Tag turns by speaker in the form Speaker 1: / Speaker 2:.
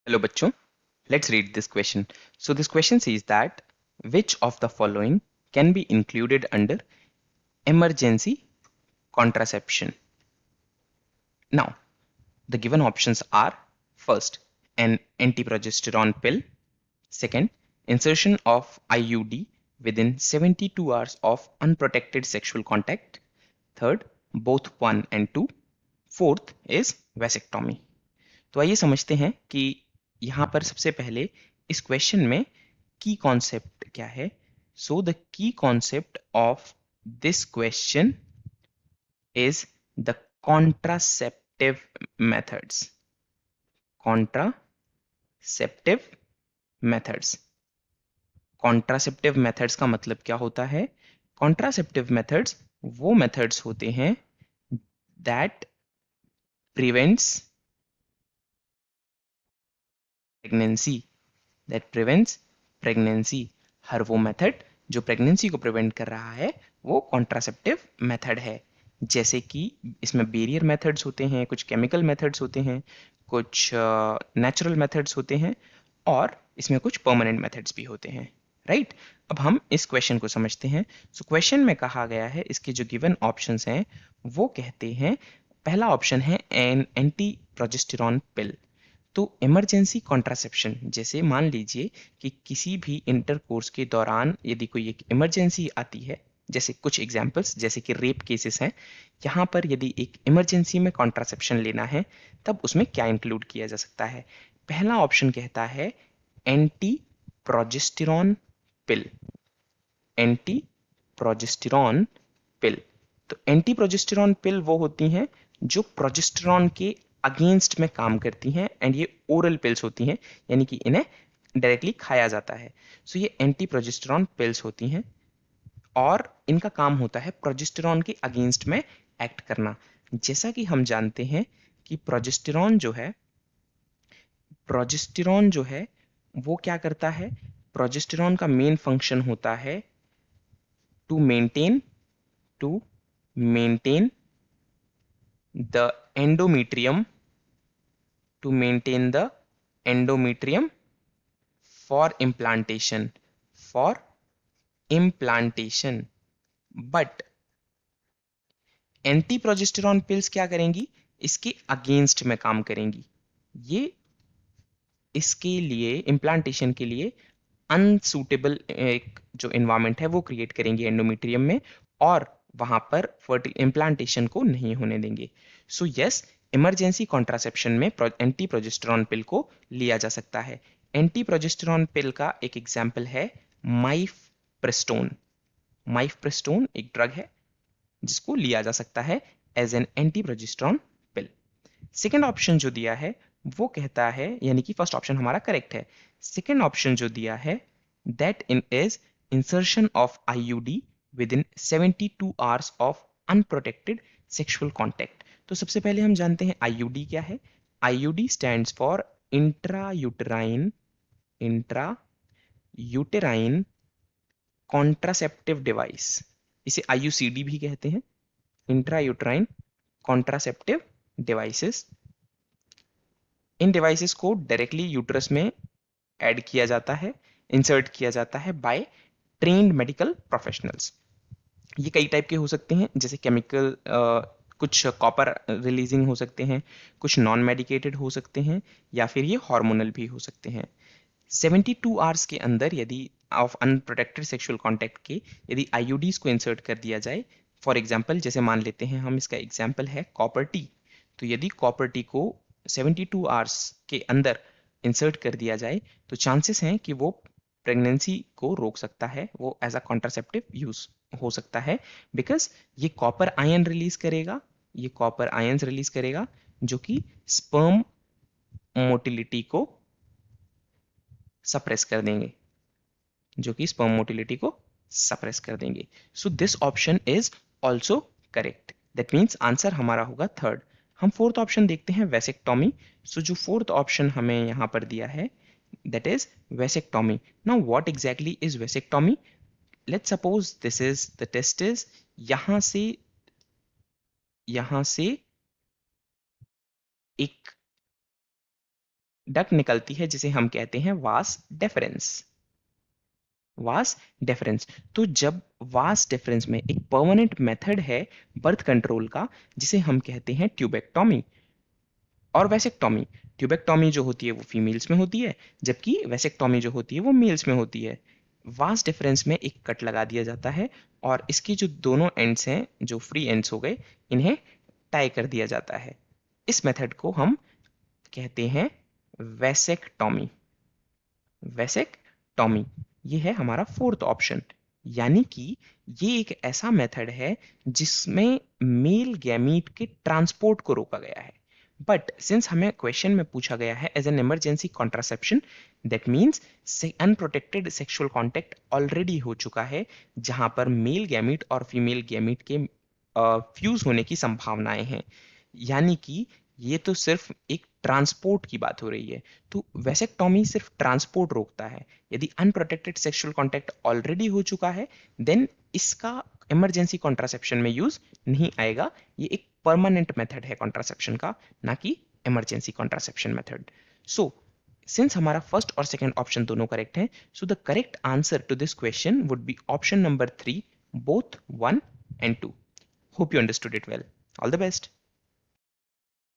Speaker 1: Hello bachcho, let's read this question. So this question says that which of the following can be included under emergency contraception? Now, the given options are first, an anti-progesterone pill, second, insertion of IUD within 72 hours of unprotected sexual contact, third, both 1 and 2, fourth is vasectomy. तो आइए समझते हैं कि यहाँ पर सबसे पहले इस क्वेश्चन में की कॉन्सेप्ट क्या है. So the key concept of this question is the contraceptive methods. Contraceptive methods. Contraceptive methods का मतलब क्या होता है? कॉन्ट्रासेप्टिव मेथड्स वो मेथड्स होते हैं दैट प्रिवेंट्स प्रेगनेंसी. हर वो मेथड जो प्रेगनेंसी को प्रिवेंट कर रहा है वो कॉन्ट्रासेप्टिव मेथड है. जैसे कि इसमें बैरियर मेथड्स होते हैं, कुछ केमिकल मेथड्स होते हैं, कुछ नेचुरल मेथड्स होते हैं और इसमें कुछ परमानेंट मेथड्स भी होते हैं. राइट, अब हम इस क्वेश्चन को समझते हैं. सो क्वेश्चन में कहा गया है, इसके जो गिवन ऑप्शंस हैं वो कहते हैं, पहला ऑप्शन है एन एंटी प्रोजेस्टेरॉन पिल. तो इमरजेंसी कॉन्ट्रासेप्शन, जैसे मान लीजिए कि किसी भी इंटरकोर्स के दौरान यदि कोई एक इमरजेंसी आती है, जैसे कुछ एग्जांपल्स जैसे कि रेप केसेस हैं, यहाँ पर यदि एक इमरजेंसी में कॉन्ट्रासेप्शन लेना है तब उसमें क्या इंक्लूड किया जा सकता है. पहला ऑप्शन कहता है एंटी प्रोजेस्टेरॉन पिल. एंटी प्रोजेस्टेरॉन पिल. तो एंटी प्रोजेस्टेरॉन पिल वो होती हैं जो प्रोजेस्टेरॉन के अगेंस्ट में काम करती हैं एंड ये ओरल पिल्स होती हैं, यानी कि इन्हें डायरेक्टली खाया जाता है. सो ये एंटी प्रोजेस्टेरॉन पिल्स होती हैं और इनका काम होता है प्रोजेस्टेरॉन के अगेंस्ट में एक्ट करना. जैसा कि हम जानते हैं कि प्रोजेस्टेरॉन जो है वो क्या करता है. प्रोजेस्टेरॉन का मेन फंक्शन होता है to maintain the endometrium to maintain the endometrium for implantation. But anti progesterone pills क्या करेंगी, इसके अगेंस्ट में काम करेंगी. ये इसके लिए इम्प्लांटेशन के लिए अनसूटेबल एक जो एनवायरमेंट है वो क्रिएट करेंगे एंडोमेट्रियम में और वहां पर इम्प्लांटेशन को नहीं होने देंगे. सो यस, इमरजेंसी कॉन्ट्रासेप्शन में एंटी प्रोजेस्टेरॉन पिल को लिया जा सकता है. एंटी प्रोजेस्टेरॉन पिल का एक एग्जाम्पल है माइफप्रेस्टोन. माइफप्रेस्टोन एक ड्रग है जिसको लिया जा सकता है as an anti progesterone pill. Second option जो दिया है वो कहता है, यानी कि फर्स्ट ऑप्शन हमारा करेक्ट है. सेकेंड ऑप्शन जो दिया है that in is insertion of IUD within 72 hours of unprotected sexual contact. तो सबसे पहले हम जानते हैं आईयूडी क्या है. IUD stands for intra uterine contraceptive device. इसे आईयूसीडी भी कहते हैं, इंट्रा यूटेराइन कॉन्ट्रासेप्टिव डिवाइसेस. इन डिवाइसेस को डायरेक्टली यूट्रस में ऐड किया जाता है, इंसर्ट किया जाता है बाय ट्रेन्ड मेडिकल प्रोफेशनल्स. ये कई टाइप के हो सकते हैं, जैसे केमिकल, कुछ कॉपर रिलीजिंग हो सकते हैं, कुछ नॉन मेडिकेटेड हो सकते हैं या फिर ये हार्मोनल भी हो सकते हैं. 72 आवर्स के अंदर यदि ऑफ अनप्रोटेक्टेड सेक्सुअल कॉन्टैक्ट के यदि आईयूडीज को इंसर्ट कर दिया जाए, फॉर एग्जाम्पल जैसे मान लेते हैं हम, इसका एग्जाम्पल है कॉपर टी. तो यदि कॉपर टी को 72 आवर्स के अंदर इंसर्ट कर दिया जाए तो चांसेस हैं कि वो प्रेगनेंसी को रोक सकता है, वो एज अ कॉन्ट्रासेप्टिव यूज हो सकता है. बिकॉज ये कॉपर आयन रिलीज करेगा, ये कॉपर आयंस रिलीज करेगा जो कि स्पर्म मोटिलिटी को सप्रेस कर देंगे, so this option is also correct. That means answer हमारा होगा थर्ड. हम फोर्थ ऑप्शन देखते हैं वेसेक्टॉमी. सो जो फोर्थ ऑप्शन हमें यहाँ पर दिया है that is vasectomy. Now what exactly is vasectomy. Let's suppose this is the testis. यहाँ से एक डक्ट निकलती है जिसे हम कहते हैं वास डेफरेंस। वास डेफरेंस, तो जब वास डेफरेंस में एक परमानेंट मेथड है बर्थ कंट्रोल का जिसे हम कहते हैं ट्यूबेक्टोमी और वेसेक्टोमी। ट्यूबेक्टोमी जो होती है वो फीमेल्स में होती है, जबकि वेसेक्टोमी जो होती है वो मेल्स में होती है। वास डिफरेंस में एक कट लगा दिया जाता है और इसके जो दोनों एंड्स हैं, जो फ्री एंड्स हो गए, इन्हें टाई कर दिया जाता है। इस मेथड को हम कहते हैं वेसेक्टोमी। वेसेक्टोमी, ये है हमारा फोर्थ ऑप्शन। यानी कि ये एक ऐसा मेथड है जिसमें मेल गैमीट के ट्रांसपोर्ट को रोका गया है। बट सिंस हमें क्वेश्चन में पूछा गया है as an emergency contraception, that means unprotected sexual contact already हो चुका है जहां पर मेल गैमीट और फीमेल गैमीट के फ्यूज होने की संभावनाएं हैं। यानी कि ये तो सिर्फ एक ट्रांसपोर्ट की बात हो रही है। तो वेसेक्टोमी सिर्फ ट्रांसपोर्ट रोकता है। यदि अनप्रोटेक्टेड सेक्सुअल कॉन्टैक्ट ऑलरेडी हो चुका है देन इसका इमरजेंसी कॉन्ट्रासेप्शन में यूज नहीं आएगा। ये एक परमानेंट मेथड है कॉन्ट्रासेप्शन का, ना कि emergency contraception method. So since हमारा फर्स्ट और सेकंड ऑप्शन दोनों करेक्ट हैं, so the correct answer to this question would be option number 3, both 1 and 2. Hope you understood it well. All the best.